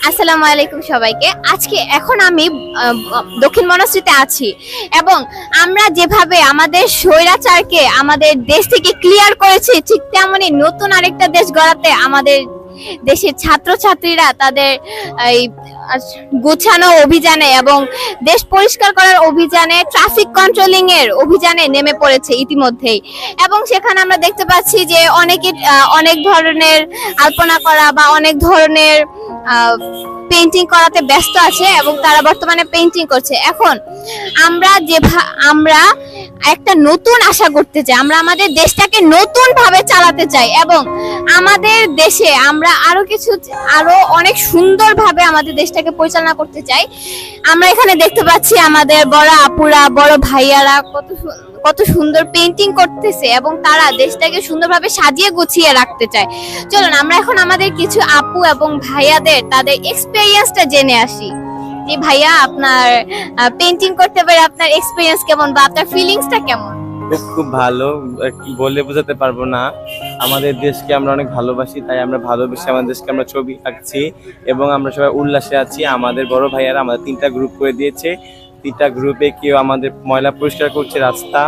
আসসালামু আলাইকুম সবাইকে। আজকে এখন আমি দক্ষিণ বনশ্রীতে আছি এবং আমরা যেভাবে আমাদের স্বৈরাচারকে আমাদের দেশ থেকে ক্লিয়ার করেছি, ঠিক তেমনই নতুন আরেকটা দেশ গড়াতে আমাদের দেশের ছাত্রছাত্রীরা তাদের এই গোছানো অভিযানে এবং দেশ পরিষ্কার করার অভিযানে, ট্রাফিক কন্ট্রোলিং এর অভিযানে নেমে পড়েছে ইতিমধ্যেই। এবং সেখানে আমরা দেখতে পাচ্ছি যে অনেক ধরনের আলপনা করা বা অনেক ধরনের পেইন্টিং করাতে ব্যস্ত আছে এবং তারা বর্তমানে পেইন্টিং করছে। এখন আমরা একটা নতুন আশা করতে চাই, আমরা আমাদের দেশটাকে নতুন ভাবে চালাতে চাই এবং আমাদের দেশে আমরা আরো অনেক সুন্দর ভাবে আমাদের দেশটাকে পরিচালনা করতে চাই। আমরা এখানে দেখতে পাচ্ছি আমাদের বড় আপুরা, বড় ভাইয়ারা কত সুন্দর পেইন্টিং করতেছে এবং তারা দেশটাকে সুন্দরভাবে সাজিয়ে গুছিয়ে রাখতে চায়। চলুন আমরা এখন আমাদের কিছু আপু এবং ভাইয়াদের তাদের এক্সপেরিয়েন্সটা জেনে আসি। যে ভাইয়া, আপনার পেইন্টিং করতে পারে আপনার এক্সপেরিয়েন্স কেমন বা আপনার ফিলিংসটা কেমন? খুব ভালো, বলে বোঝাতে পারবো না। আমাদের দেশকে আমরা অনেক ভালোবাসি, তাই আমরা ভালোবেসে আমাদের দেশকে আমরা ছবি আঁকছি এবং আমরা সবাই উল্লাসে আছি। আমাদের বড় ভাইয়ারা আমাদের 3টা গ্রুপ করে দিয়েছে। 3টা গ্রুপে কেউ আমাদের ময়লা পরিষ্কার করছে রাস্তা,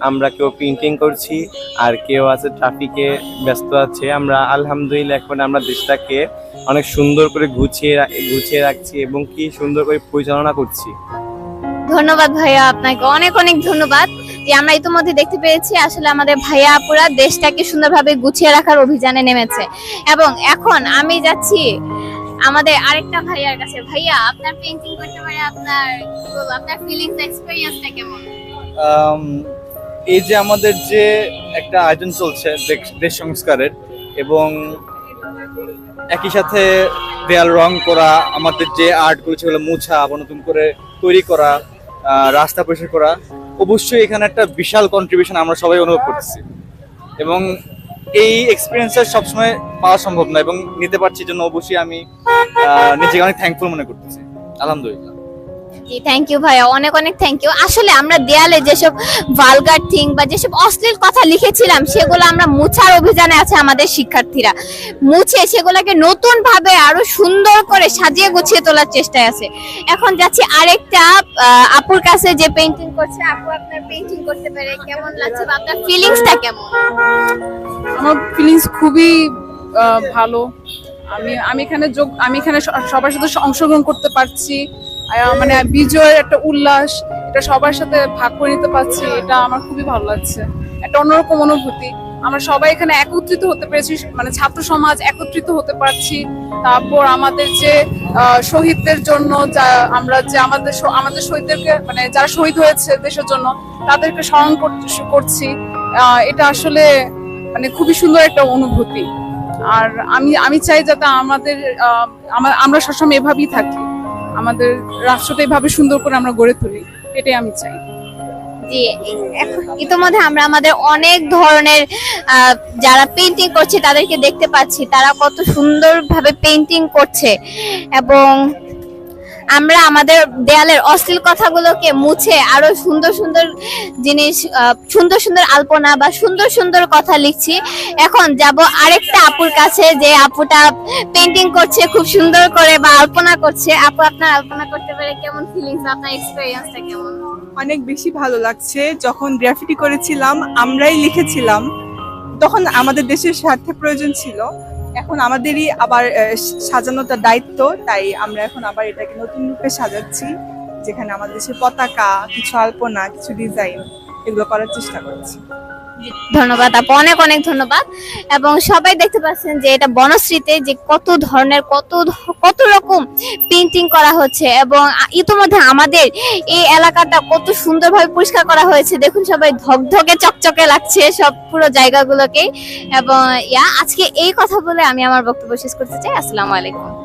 আমরা কেউ পেইন্টিং করছি, আর কেউ আছে ট্রাফিকে ব্যস্ত আছে। আমরা আলহামদুলিল্লাহ এখন আমরা দেশটাকে অনেক সুন্দর করে গুছিয়ে রাখছি এবং কি সুন্দর করে পরিচালনা করছি। ধন্যবাদ ভাইয়া, আপনাকে অনেক অনেক ধন্যবাদ। যে আমরা ইতিমধ্যে দেখতে পেয়েছি আসলে আমাদের ভাইয়া আপুরা দেশটাকে সুন্দরভাবে গুছিয়ে রাখার অভিযানে নেমেছে। এবং এখন আমি যাচ্ছি আমাদের আরেকটা ভাইয়ার কাছে। ভাইয়া, আপনার পেইন্টিং করতে পারে আপনার ফিলিংস এক্সপেরিয়েন্সটা কেমন? এই যে আমাদের যে একটা আয়োজন চলছে দেশ সংস্কারের এবং একই সাথে দেয়াল রং করা, আমাদের যে আর্টগুলো সেগুলো মোছা আবার নতুন করে তৈরি করা, রাস্তা পরিষ্কার করা, অবশ্যই এখানে একটা বিশাল কন্ট্রিবিউশন আমরা সবাই অনুভব করতেছি এবং এই এক্সপিরিয়েন্সটা সবসময় পাওয়া সম্ভব না এবং নিতে পারছি জন্য অবশ্যই আমি নিজেকে অনেক থ্যাঙ্কফুল মনে করতেছি। আলহামদুলিল্লাহ। জি, থ্যাংক ইউ ভাইয়া, অনেক অনেক থ্যাংক ইউ। আসলে আমরা দেয়ালে যেসব ভালগার থিং বা যেসব অশ্লীল কথা লিখেছিলাম সেগুলো আমরা মুছার অভিযানে আছে আমাদের শিক্ষার্থীরা। মুছে সেগুলোকে নতুন ভাবে আরো সুন্দর করে সাজিয়ে গুছিয়ে তোলার চেষ্টায় আছে। এখন যাচ্ছি আরেকটা আপুর কাছে যে পেইন্টিং করছে। আপু, আপনার পেইন্টিং করতে পেরে কেমন লাগছে বা আপনার ফিলিংসটা কেমন? আমার ফিলিংস খুবই ভালো। আমি এখানে সবার সাথে অংশগ্রহণ করতে পারছি, মানে বিজয়ের একটা উল্লাস, এটা সবার সাথে ভাগ করে নিতে পারছি, এটা আমার খুবই ভালো লাগছে। একটা অন্যরকম অনুভূতি। আমরা সবাই এখানে একত্রিত হতে পেরেছি, মানে ছাত্র সমাজ একত্রিত হতে পারছি। তারপর আমাদের যে শহীদদের জন্য আমাদের শহীদদেরকে, মানে যারা শহীদ হয়েছে দেশের জন্য, তাদেরকে স্মরণ করছি। এটা আসলে মানে খুবই সুন্দর একটা অনুভূতি। আর আমি চাই যাতে আমরা সবসময় এভাবেই থাকি, আমাদের রাষ্ট্রটা এভাবে সুন্দর করে আমরা গড়ে তুলি, এটাই আমি চাই। জি, ইতিমধ্যে আমরা আমাদের অনেক ধরনের যারা পেইন্টিং করছে তাদেরকে দেখতে পাচ্ছি, তারা কত সুন্দরভাবে পেইন্টিং করছে এবং আমরা আমাদের দেয়ালের অশ্লীল কথাগুলোকে মুছে আরো সুন্দর সুন্দর জিনিস, সুন্দর সুন্দর আলপনা বা সুন্দর সুন্দর কথা লিখছি। এখন যাব আরেকটা আপুর কাছে, যে আপুটা পেইন্টিং করছে খুব সুন্দর করে বা আলপনা করছে। আপু, আপনার আলপনা করতে পারে কেমন ফিলিংস, আপনার এক্সপেরিয়েন্সটা কেমন? অনেক বেশি ভালো লাগছে। যখন গ্রাফিটি করেছিলাম, আমরাই লিখেছিলাম, তখন আমাদের দেশের স্বার্থে প্রয়োজন ছিল। এখন আমাদেরই আবার সাজানোটা দায়িত্ব, তাই আমরা এখন আবার এটাকে নতুন রূপে সাজাচ্ছি, যেখানে আমাদের দেশের পতাকা, কিছু আলপনা, কিছু ডিজাইন এগুলো করার চেষ্টা করছি। ধন্যবাদ আপু, অনেক অনেক ধন্যবাদ। এবং সবাই দেখতে পাচ্ছেন যে এটা বনশ্রীতে যে কত ধরনের কত রকম পেইন্টিং করা হচ্ছে এবং ইতিমধ্যে আমাদের এই এলাকাটা কত সুন্দরভাবে পরিষ্কার করা হয়েছে। দেখুন, সবাই ধকধকে চকচকে লাগছে সব পুরো জায়গাগুলোকে। এবং আজকে এই কথা বলে আমি আমার বক্তব্য শেষ করতে চাই। আসসালামু আলাইকুম।